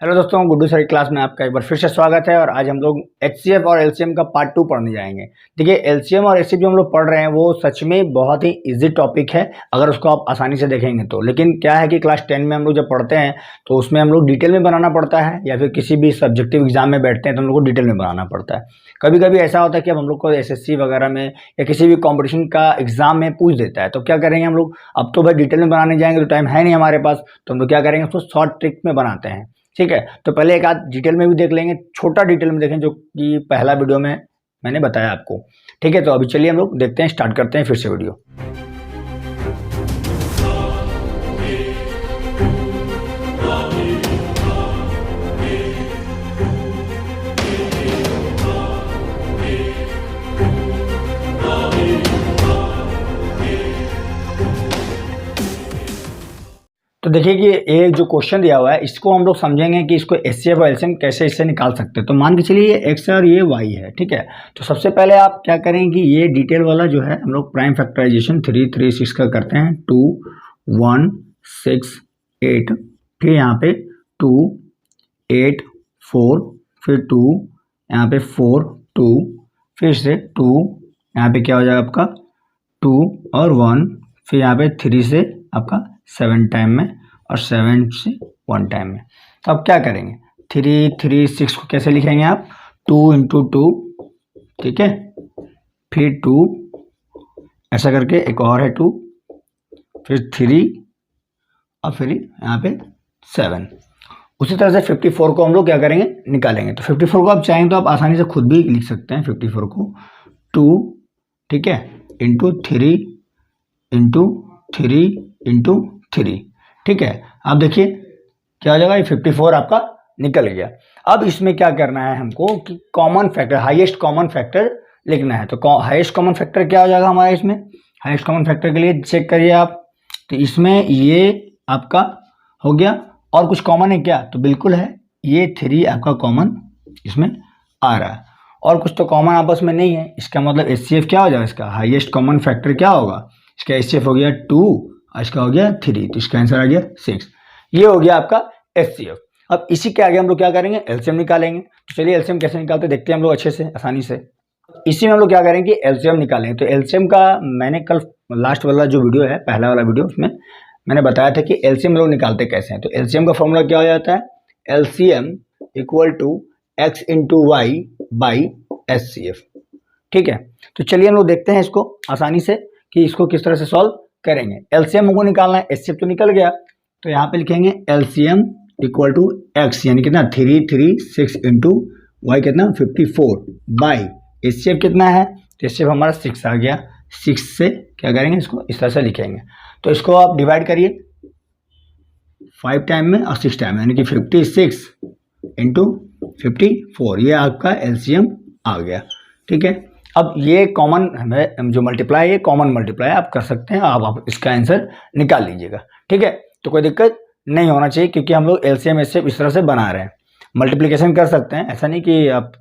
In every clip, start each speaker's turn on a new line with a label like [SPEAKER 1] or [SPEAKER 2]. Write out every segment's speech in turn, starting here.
[SPEAKER 1] Hello दोस्तों, Guddu sir की class में आपका एक बार फिर से स्वागत है। और आज हम लोग एचसीएफ और एलसीएम का पार्ट 2 पढ़ने जाएंगे। देखिए, एलसीएम और एचसीएफ जो हम लोग पढ़ रहे हैं वो सच में बहुत ही इजी टॉपिक है अगर उसको आप आसानी से देखेंगे तो। लेकिन क्या है कि क्लास 10 में हम लोग जब पढ़ते हैं तो उसमें हम लोग डिटेल में बनाना पड़ता है, या फिर किसी भी सब्जेक्टिव एग्जाम में बैठते हैं तो हम लोग को डिटेल में बनाना पड़ता है। कभी कभी ऐसा होता है कि अब हम लोग को एसएससी वगैरह में या किसी भी कॉम्पिटिशन का एग्जाम में पूछ देता है, तो क्या करेंगे हम लोग, अब तो भाई डिटेल में बनाने जाएंगे तो टाइम है नहीं हमारे पास, तो हम लोग क्या करेंगे, उसको शॉर्ट ट्रिक में बनाते हैं। ठीक है, तो पहले एक आध डिटेल में भी देख लेंगे, छोटा डिटेल में देखें जो कि पहला वीडियो में मैंने बताया आपको। ठीक है, तो अभी चलिए हम लोग देखते हैं, स्टार्ट करते हैं फिर से वीडियो। तो देखिए कि ये जो क्वेश्चन दिया हुआ है इसको हम लोग समझेंगे कि इसको एचसीएफ और एलसीएम कैसे इससे निकाल सकते हैं। तो मान के चलिए ये एक्स है और ये वाई है। ठीक है, तो सबसे पहले आप क्या करेंगे कि ये डिटेल वाला जो है हम लोग प्राइम फैक्टराइजेशन 3 3 6 का करते हैं। 2 1 6 8, फिर यहाँ पे 2 8 4, फिर 2 यहाँ पे 4 2, फिर से 2 यहाँ पे क्या हो जाएगा आपका 2 और 1, फिर यहाँ पे 3 से आपका 7 टाइम में और 7 से 1 टाइम में। तो अब क्या करेंगे, 3 3 6 को कैसे लिखेंगे आप, 2 इंटू 2, ठीक है, फिर 2 ऐसा करके एक और है 2, फिर 3 और फिर यहाँ पे 7। उसी तरह से 54 को हम लोग क्या करेंगे, निकालेंगे। तो 54 को आप चाहें तो आप आसानी से खुद भी लिख सकते हैं। 54 को 2, ठीक है, इंटू 3 इंटू 3 इंटू 3, ठीक है। आप देखिए क्या हो जाएगा, ये 54 आपका निकल गया। अब इसमें क्या करना है हमको कि common factor, highest common factor लिखना है। तो हाईएस्ट कॉमन फैक्टर क्या हो जाएगा हमारा, इसमें हाईएस्ट कॉमन फैक्टर के लिए चेक करिए आप। तो इसमें ये आपका हो गया, और कुछ कॉमन है क्या, तो बिल्कुल है, ये 3 आपका कॉमन इसमें आ रहा है, और कुछ तो कॉमन आपस में नहीं है। इसका मतलब एचसीएफ क्या हो जाएगा, इसका हाईएस्ट कॉमन फैक्टर क्या होगा, इसका एचसीएफ हो गया 2 और इसका हो गया 3, तो इसका आंसर आ गया 6। ये हो गया आपका एचसीएफ। अब इसी के आगे हम लोग क्या करेंगे, एलसीएम निकालेंगे। तो चलिए एलसीएम कैसे निकालते देखते हैं हम लोग अच्छे से, आसानी से। इसी में हम लोग क्या करेंगे कि एलसीएम निकालेंगे। तो एलसीएम का मैंने कल लास्ट वाला जो वीडियो है, पहला वाला वीडियो, उसमें मैंने बताया था कि एलसीएम लोग निकालते कैसे हैं। तो एलसीएम का फॉर्मूला क्या हो जाता है, LCM equal to x into y by HCF. ठीक है, तो चलिए हम लोग देखते हैं इसको आसानी से कि इसको किस तरह से सॉल्व करेंगे। एलसीएम को निकालना है, एचसीएफ तो निकल गया, तो यहाँ पे लिखेंगे एलसीएम इक्वल टू एक्स, यानी कितना 3 3 6 इंटू वाई कितना 54 बाई एचसीएफ कितना है, तो एचसीएफ हमारा 6 आ गया। 6 से क्या करेंगे, इसको इस तरह से लिखेंगे। तो इसको आप डिवाइड करिए 5 टाइम में और 6 टाइम में, यानी कि 56 इंटू 54, ये आपका एलसीएम आ गया। ठीक है, अब ये कॉमन हमें जो मल्टीप्लाई है, कॉमन मल्टीप्लाई आप कर सकते हैं, आप इसका आंसर निकाल लीजिएगा। ठीक है, तो कोई दिक्कत नहीं होना चाहिए, क्योंकि हम लोग एलसीएम एचसीएफ इस तरह से बना रहे हैं। मल्टीप्लिकेशन कर सकते हैं, ऐसा नहीं कि आप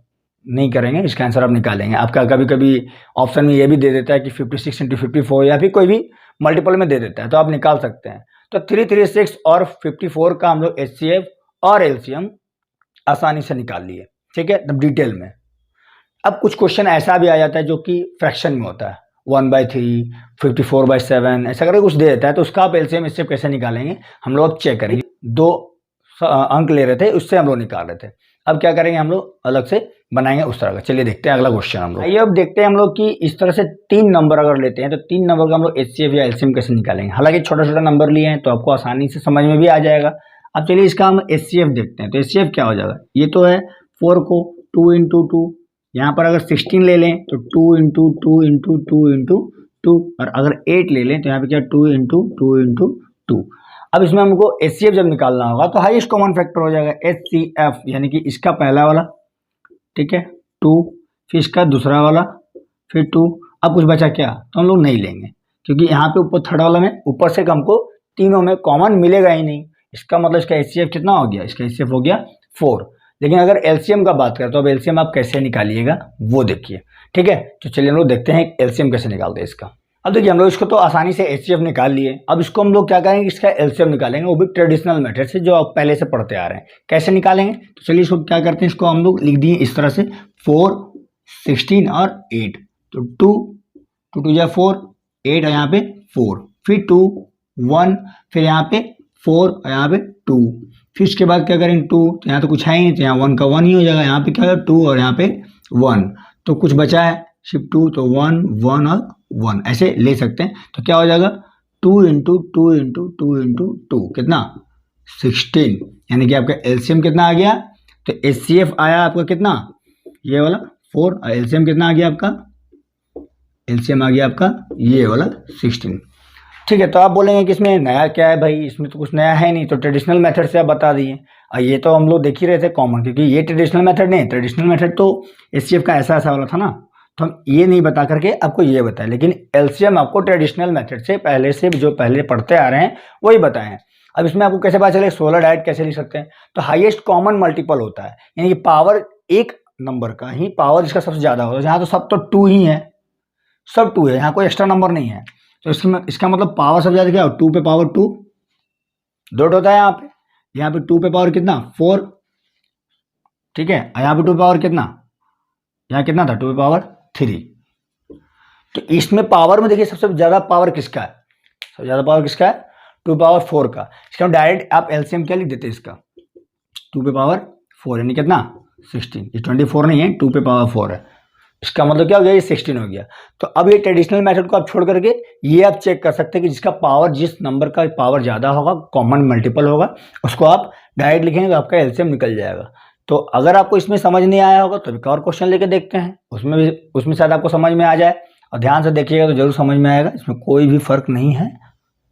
[SPEAKER 1] नहीं करेंगे, इसका आंसर आप निकालेंगे। आपका कभी कभी ऑप्शन में ये भी दे देता है कि 56 इंटू 54, या फिर कोई भी मल्टीपल में दे देता है, तो आप निकाल सकते हैं। तो 3 3 6 और 54 का हम लोग एचसीएफ और एलसीएम आसानी से निकाल लिए। ठीक है, तब डिटेल में। अब कुछ क्वेश्चन ऐसा भी आ जाता है जो कि फ्रैक्शन में होता है, 1/3, 54/7, ऐसा करके कुछ दे देता है, तो उसका आप एलसीएम एचसीएफ कैसे निकालेंगे हम लोग अब चेक करेंगे। 2 अंक ले रहे थे, उससे हम लोग निकाल रहे थे। अब क्या करेंगे, हम लोग अलग से बनाएंगे उस तरह का। चलिए देखते हैं अगला क्वेश्चन हम लोग। आइए अब देखते हैं हम लोग कि इस तरह से 3 नंबर अगर लेते हैं तो 3 नंबर का हम लोग एचसीएफ या एलसीएम कैसे निकालेंगे। हालांकि छोटा छोटा नंबर लिए हैं तो आपको आसानी से समझ में भी आ जाएगा। अब चलिए इसका हम एचसीएफ देखते हैं। तो एचसीएफ क्या हो जाएगा, ये तो है 4 को 2 इंटू 2, यहाँ पर अगर 16 ले लें तो 2 इंटू 2 इंटू 2 इंटू 2, और अगर 8 ले लें तो यहाँ पे क्या 2 इंटू 2 इंटू 2। अब इसमें हमको एचसीएफ जब निकालना होगा तो हाईएस्ट कॉमन फैक्टर हो जाएगा एचसीएफ, यानी कि इसका पहला वाला, ठीक है, 2, फिर इसका दूसरा वाला, फिर 2। अब कुछ बचा क्या, तो हम लोग नहीं लेंगे, क्योंकि यहाँ पे ऊपर थर्ड वाला में ऊपर से हमको तीनों में कॉमन मिलेगा ही नहीं। इसका मतलब इसका एचसीएफ कितना हो गया, इसका एचसीएफ हो गया 4। लेकिन अगर एलसीएम का बात करें तो अब एलसीएम आप कैसे निकालिएगा वो देखिए। ठीक है, तो चलिए हम लोग देखते हैं एलसीएम कैसे निकालते हैं इसका। अब देखिए हम लोग इसको तो आसानी से एचसीएफ निकाल लिए। अब इसको हम लोग क्या करेंगे, इसका एलसीएम निकालेंगे, वो भी ट्रेडिशनल मेथड से जो आप पहले से पढ़ते आ रहे हैं। कैसे निकालेंगे, तो चलिए इसको क्या करते हैं, इसको हम लोग लिख दिए इस तरह से 4, 16 और 8। तो 2 2 2 जा 4, 8 और यहाँ पे 4, फिर 2 1, फिर यहाँ पे 4 और यहाँ पे 2, फिर इसके बाद क्या करेंगे 2, तो यहाँ तो कुछ है ही नहीं, तो यहाँ 1 का 1 ही हो जाएगा। यहाँ पे क्या है 2 और यहाँ पे 1, तो कुछ बचा है सिर्फ 2, तो 1 1 और 1 ऐसे ले सकते हैं। तो क्या हो जाएगा 2 इंटू 2 इंटू 2 इंटू 2 कितना 16, यानी कि आपका एलसीएम कितना आ गया, तो एचसीएफ आया आपका कितना ये वाला 4, और एलसीएम कितना आ गया आपका, एलसीएम आ गया आपका ये वाला 16। ठीक है, तो आप बोलेंगे कि इसमें नया क्या है भाई, इसमें तो कुछ नया है नहीं, तो ट्रेडिशनल मेथड से आप बता दिए। और ये तो हम लोग देख ही रहे थे कॉमन, क्योंकि ये ट्रेडिशनल मेथड नहीं, ट्रेडिशनल मेथड तो एचसीएफ का ऐसा ऐसा वाला था ना, तो हम ये नहीं बता करके आपको ये बताएं, लेकिन एलसीएम आपको ट्रेडिशनल मेथड से पहले से जो पहले पढ़ते आ रहे हैं वही बताए हैं। अब इसमें आपको कैसे पता चले 16 डायरेक्ट कैसे लिख सकते हैं, तो हाईएस्ट कॉमन मल्टीपल होता है, यानी कि पावर एक नंबर का ही पावर इसका सबसे ज़्यादा होता है। यहाँ तो सब तो 2 ही है, सब 2 है, यहाँ कोई एक्स्ट्रा नंबर नहीं है, तो इसका मतलब पावर सबसे ज़्यादा क्या हो, 2 पे पावर 2 डॉट होता है यहाँ पे 2 पे पावर कितना 4, ठीक है, और यहाँ पे 2 पे पावर कितना, यहाँ कितना था 2 पे पावर 3। तो इसमें पावर में देखिए सबसे ज़्यादा पावर किसका है, सबसे ज़्यादा पावर किसका है 2 पावर 4 का। इसका डायरेक्ट आप एलसीएम क्या लिख देते हैं इसका 2 पे पावर 4, यानी कितना 16, ये 24 नहीं है 2 पे पावर 4 है, इसका मतलब क्या हो गया ये 16 हो गया। तो अब ये ट्रेडिशनल मेथड को आप छोड़ करके ये आप चेक कर सकते हैं कि जिसका पावर, जिस नंबर का पावर ज़्यादा होगा कॉमन मल्टीपल होगा, उसको आप डायरेक्ट लिखेंगे तो आपका एलसीएम निकल जाएगा। तो अगर आपको इसमें समझ नहीं आया होगा तो एक और क्वेश्चन लेके देखते हैं, उसमें शायद आपको समझ में आ जाए, और ध्यान से देखिएगा तो जरूर समझ में आएगा, इसमें कोई भी फर्क नहीं है।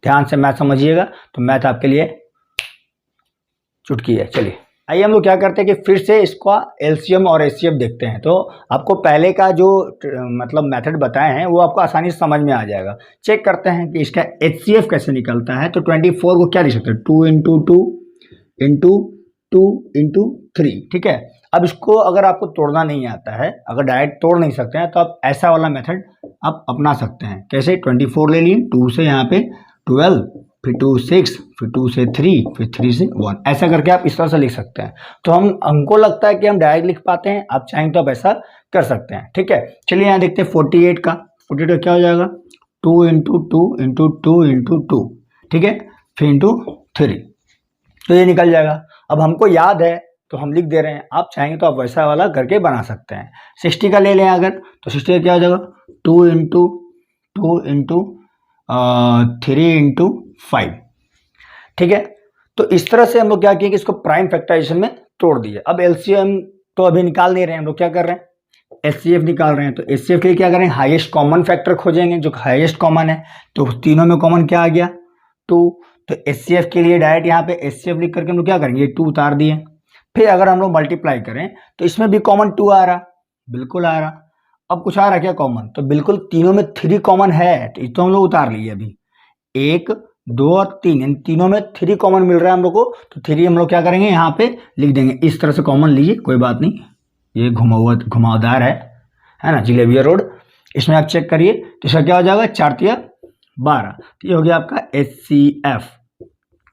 [SPEAKER 1] ध्यान से मैथ समझिएगा तो मैथ आपके लिए चुटकी है। चलिए आइए हम लोग क्या करते हैं कि फिर से इसका एलसीएम और एचसीएफ देखते हैं। तो आपको पहले का जो मतलब मेथड बताए हैं वो आपको आसानी से समझ में आ जाएगा। चेक करते हैं कि इसका एचसीएफ कैसे निकलता है। तो 24 को क्या लिख सकते हैं 2 इंटू 2 इंटू 2 इंटू 3, ठीक है। अब इसको अगर आपको तोड़ना नहीं आता है, अगर डायरेक्ट तोड़ नहीं सकते हैं, तो आप ऐसा वाला मेथड आप अपना सकते हैं। कैसे 24 ले लिए, 2 से यहाँ पे 12, फिर 2 6, फिर 2 से 3, फिर 3 से 1, ऐसा करके आप इस तरह से लिख सकते हैं। तो हमको लगता है कि हम डायरेक्ट लिख पाते हैं, आप चाहें तो आप ऐसा कर सकते हैं, ठीक है। चलिए यहाँ देखते हैं 48 का, 48 क्या हो जाएगा 2 इंटू 2 इंटू 2 इंटू 2, ठीक है, फिर इंटू 3, तो ये निकल जाएगा। अब हमको याद है तो हम लिख दे रहे हैं, आप चाहेंगे तो आप वैसा वाला करके बना सकते हैं। 60 का ले लें अगर, तो 60 का क्या हो जाएगा 2 इंटू 2 इंटू 3 इंटू 5, ठीक है। तो इस तरह से हम लोग क्या किए कि इसको प्राइम फैक्टराइजेशन में तोड़ दिए। अब एलसीएम तो अभी निकाल नहीं रहे हैं, हम लोग क्या कर रहे हैं एचसीएफ निकाल रहे हैं। तो एचसीएफ के लिए क्या करें, हाईएस्ट कॉमन फैक्टर खोजेंगे, जो हाईएस्ट कॉमन है। तो तीनों में कॉमन क्या आ गया 2, तो एचसीएफ के लिए डायरेक्ट यहाँ पे एचसीएफ लिख करके हम लोग क्या करेंगे 2 उतार दिए। फिर अगर हम लोग मल्टीप्लाई करें तो इसमें भी कॉमन 2 आ रहा, बिल्कुल आ रहा। अब कुछ आ रहा क्या कॉमन, तो बिल्कुल तीनों में 3 कॉमन है, तो इसको हम लोग उतार लिए अभी 1 2 और 3, इन तीनों में 3 कॉमन मिल रहा है हम लोग को। तो 3 हम लोग क्या करेंगे यहाँ पे लिख देंगे, इस तरह से कॉमन लीजिए, कोई बात नहीं, ये घुमावदार है ना जिलेबिया रोड। इसमें आप चेक करिए तो इसका क्या हो जाएगा 4 तिया 12, तो ये हो गया आपका एचसीएफ।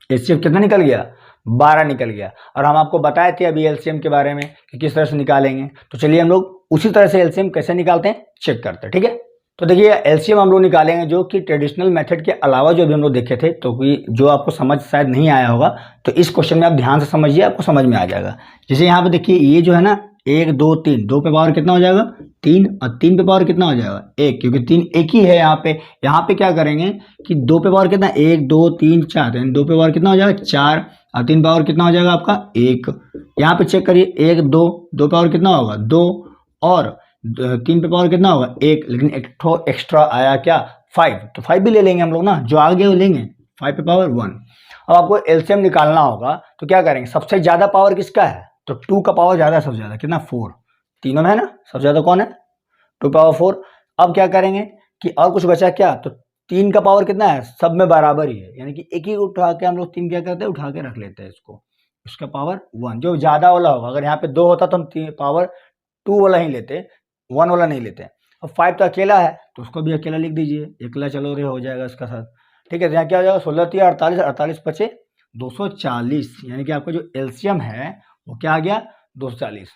[SPEAKER 1] एचसीएफ कितना निकल गया 12 निकल गया। और हम आपको बताए थे अभी एलसीएम के बारे में कि किस तरह से निकालेंगे। तो चलिए हम लोग उसी तरह से एलसीएम कैसे निकालते हैं चेक करते हैं, ठीक है। तो देखिए एलसीएम हम लोग निकालेंगे जो कि ट्रेडिशनल मेथड के अलावा जो अभी हम लोग देखे थे, तो जो आपको समझ शायद नहीं आया होगा, तो इस क्वेश्चन में आप ध्यान से समझिए, आपको समझ में आ जाएगा। जैसे यहाँ पे देखिए ये जो है ना 1 2 3, 2 पे पावर कितना हो जाएगा 3, और 3 पे पावर कितना हो जाएगा 1, क्योंकि 3 एक ही है यहाँ पे। यहाँ पे क्या करेंगे कि 2 पे पावर कितना 1 2 3 4, 2 पे पावर कितना हो जाएगा 4, और 3 पावर कितना हो जाएगा आपका 1। यहाँ पे चेक करिए 1 2, 2 पावर कितना होगा 2, और 3 पे पावर कितना होगा 1, लेकिन एक एक्स्ट्रा आया क्या 5, तो 5 भी ले लेंगे हम लोग ना, जो आगे वो लेंगे 5 पे पावर 1। अब आपको एलसीएम निकालना होगा तो क्या करेंगे, सबसे ज़्यादा पावर किसका है, तो 2 का पावर ज़्यादा है, सबसे ज़्यादा कितना 4, तीनों में है ना, सबसे ज़्यादा कौन है 2 पावर 4। अब क्या करेंगे कि और कुछ बचा क्या, तो 3 का पावर कितना है, सब में बराबर ही है, यानी कि एक ही उठा के हम लोग 3 क्या करते हैं उठा के रख लेते हैं इसको, इसका पावर 1 जो ज़्यादा वाला होगा। अगर यहाँ पे 2 होता तो हम पावर 2 वाला ही लेते, 1 वाला नहीं लेते। अब 5 तो अकेला है तो उसको भी अकेला लिख दीजिए, अकेला चलो रे हो जाएगा इसका साथ, ठीक है। तो यहाँ क्या हो जाएगा 16 3 48, 48 बचे 240, यानी कि आपका जो एलसीएम है वो क्या आ गया 240,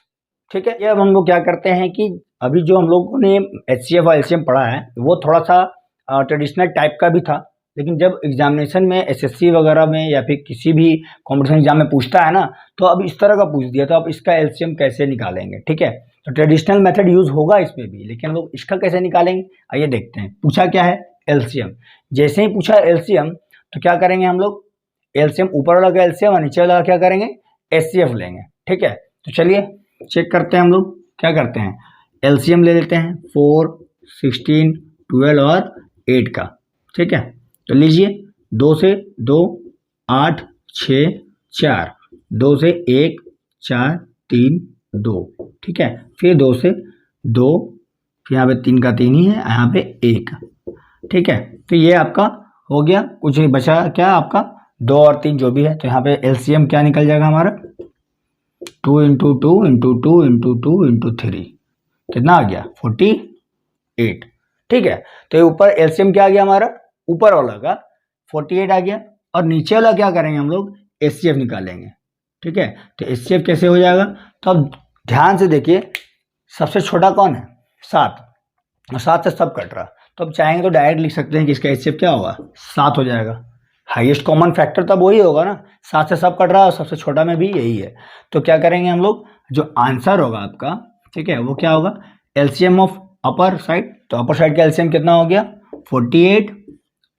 [SPEAKER 1] ठीक है। ये अब हम लोग क्या करते हैं कि अभी जो हम लोगों ने HCF और LCM पढ़ा है वो थोड़ा सा ट्रेडिशनल टाइप का भी था, लेकिन जब एग्जामिनेशन में SSC वगैरह में या फिर किसी भी कॉम्पिटिशन एग्जाम में पूछता है ना, तो अब इस तरह का पूछ दिया, तो अब इसका LCM कैसे निकालेंगे, ठीक है। तो ट्रेडिशनल मेथड यूज होगा इसमें भी, लेकिन हम लोग इसका कैसे निकालेंगे आइए देखते हैं। पूछा क्या है LCM, जैसे ही पूछा LCM तो क्या करेंगे हम लोग, LCM ऊपर वाला का LCM और नीचे वाला क्या करेंगे HCF लेंगे, ठीक है। तो चलिए चेक करते हैं, हम लोग क्या करते हैं LCM ले लेते हैं 4, 16, 12 और 8 का, ठीक है। तो लीजिए 2 से 2 8 6 4, 2 से 1 4 3 2, ठीक है। फिर 2 से 2, फिर यहाँ पे 3 का 3 ही है, यहाँ पे 1, ठीक है। तो ये आपका हो गया, कुछ नहीं बचा क्या आपका 2 और 3 जो भी है। तो यहाँ पे LCM क्या निकल जाएगा हमारा 2 इंटू 2 इंटू 2 इंटू 2 इंटू 3, कितना आ गया 48, ठीक है। तो ये ऊपर LCM क्या आ गया हमारा, ऊपर वाला का 48 आ गया, और नीचे वाला क्या करेंगे हम लोग HCF निकालेंगे, ठीक है। तो HCF कैसे हो जाएगा, तो अब ध्यान से देखिए, सबसे छोटा कौन है 7, और 7 से सब कट रहा, तो अब चाहेंगे तो डायरेक्ट लिख सकते हैं कि इसका HCF क्या होगा 7 हो जाएगा। हाईएस्ट कॉमन फैक्टर तब वही होगा ना, 7 से सब कट रहा है और सबसे छोटा में भी यही है। तो क्या करेंगे हम लोग, जो आंसर होगा आपका, ठीक है, वो क्या होगा LCM ऑफ अपर साइड, तो अपर साइड का LCM कितना हो गया 48,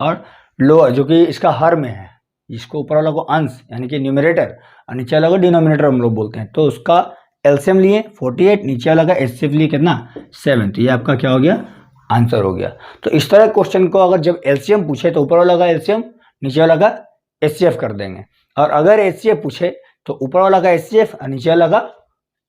[SPEAKER 1] और लोअर जो कि इसका हर में है, इसको ऊपर वाला को अंश यानी कि न्यूमरेटर और नीचे वाला को डिनोमिनेटर हम लोग बोलते हैं, तो उसका LCM लिए 48, नीचे वाला का HCF लिए कितना 7, तो ये आपका क्या हो गया आंसर हो गया। तो इस तरह क्वेश्चन को अगर जब LCM पूछे तो ऊपर वाला का LCM नीचे वाला का HCF कर देंगे, और अगर HCF पूछे तो ऊपर वाला का HCF और नीचे वाला का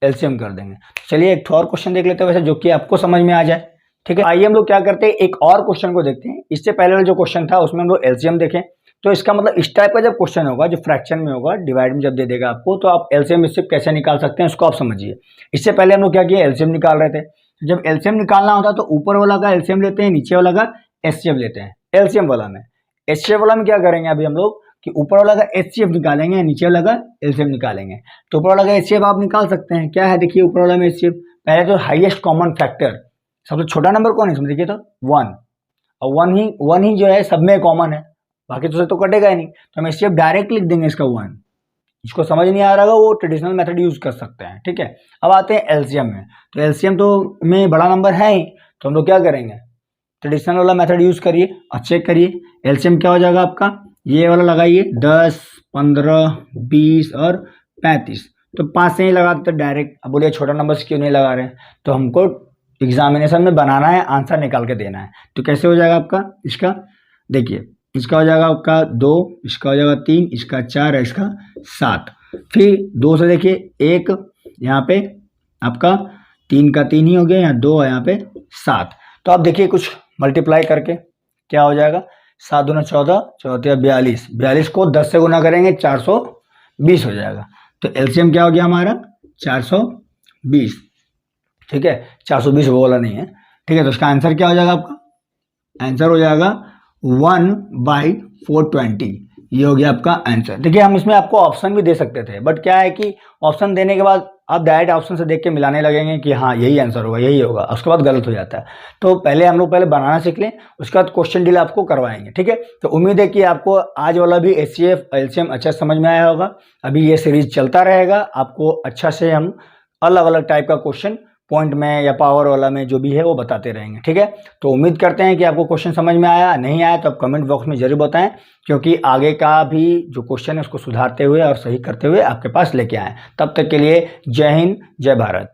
[SPEAKER 1] LCM कर देंगे। चलिए एक और क्वेश्चन देख लेते हैं वैसे, जो कि आपको समझ में आ जाए, ठीक है। आइए हम लोग क्या करते हैं, एक और क्वेश्चन को देखते हैं। इससे पहले वाला जो क्वेश्चन था उसमें हम लोग LCM देखें, तो इसका मतलब इस टाइप का जब क्वेश्चन होगा जो फ्रैक्शन में होगा, डिवाइड में जब दे देगा आपको, तो आप LCM HCF कैसे निकाल सकते हैं उसको आप समझिए। इससे पहले हम लोग क्या किए LCM निकाल रहे थे, तो जब LCM निकालना होता है तो ऊपर वाला का LCM लेते हैं, नीचे वाला का HCF लेते हैं। LCM वाला में, HCF वाला में क्या करेंगे अभी हम लोग कि ऊपर वाला का HCF निकालेंगे, नीचे वाला का LCM निकालेंगे। तो ऊपर वाला का HCF आप निकाल सकते हैं, क्या है देखिए ऊपर वाला में HCF, पहले तो हाईएस्ट कॉमन फैक्टर, सबसे छोटा नंबर कौन है इसमें देखिए तो 1, और 1 ही जो है सब में कॉमन है, बाकी तो कटेगा ही नहीं, तो हम HCF डायरेक्ट लिख देंगे इसका 1। जिसको समझ नहीं आ रहा वो ट्रेडिशनल मेथड यूज कर सकते हैं, ठीक है। अब आते हैं LCM में, तो LCM तो में बड़ा नंबर है ही, तो हम लोग क्या करेंगे ट्रेडिशनल वाला मेथड यूज करिए और चेक करिए LCM क्या हो जाएगा आपका, ये वाला लगाइए 10 15 20 और 35, तो 5 से ही लगाते डायरेक्ट। अब बोलिए छोटा नंबर से क्यों नहीं लगा रहे हैं, तो हमको एग्जामिनेशन में बनाना है, आंसर निकाल के देना है। तो कैसे हो जाएगा आपका इसका, देखिए इसका हो जाएगा आपका 2, इसका हो जाएगा 3, इसका 4 है, इसका 7, फिर 2 से देखिए 1, यहाँ पे आपका 3 का 3 ही हो गया, यहाँ 2 है, यहाँ पे 7। तो आप देखिए कुछ मल्टीप्लाई करके क्या हो जाएगा, 7 दूना 14, 14 42, 42 को 10 से गुना करेंगे 420 हो जाएगा। तो LCM क्या हो गया हमारा 420, ठीक है, 420 वो वाला नहीं है, ठीक है। तो इसका आंसर क्या हो जाएगा आपका, आंसर हो जाएगा 1/420, ये हो गया आपका आंसर। देखिए हम इसमें आपको ऑप्शन भी दे सकते थे, बट क्या है कि ऑप्शन देने के बाद आप डायरेक्ट ऑप्शन से देख के मिलाने लगेंगे कि हाँ यही आंसर होगा यही होगा, उसके बाद गलत हो जाता है। तो पहले हम लोग बनाना सीख लें, उसके बाद क्वेश्चन डील आपको करवाएंगे, ठीक है। तो उम्मीद है कि आपको आज वाला भी HCF LCM अच्छा समझ में आया होगा। अभी ये सीरीज चलता रहेगा, आपको अच्छा से हम अलग अलग टाइप का क्वेश्चन पॉइंट में या पावर वाला में जो भी है वो बताते रहेंगे, ठीक है। तो उम्मीद करते हैं कि आपको क्वेश्चन समझ में आया, नहीं आया तो आप कमेंट बॉक्स में जरूर बताएं, क्योंकि आगे का भी जो क्वेश्चन है उसको सुधारते हुए और सही करते हुए आपके पास लेके आएँ। तब तक के लिए जय हिंद जय भारत।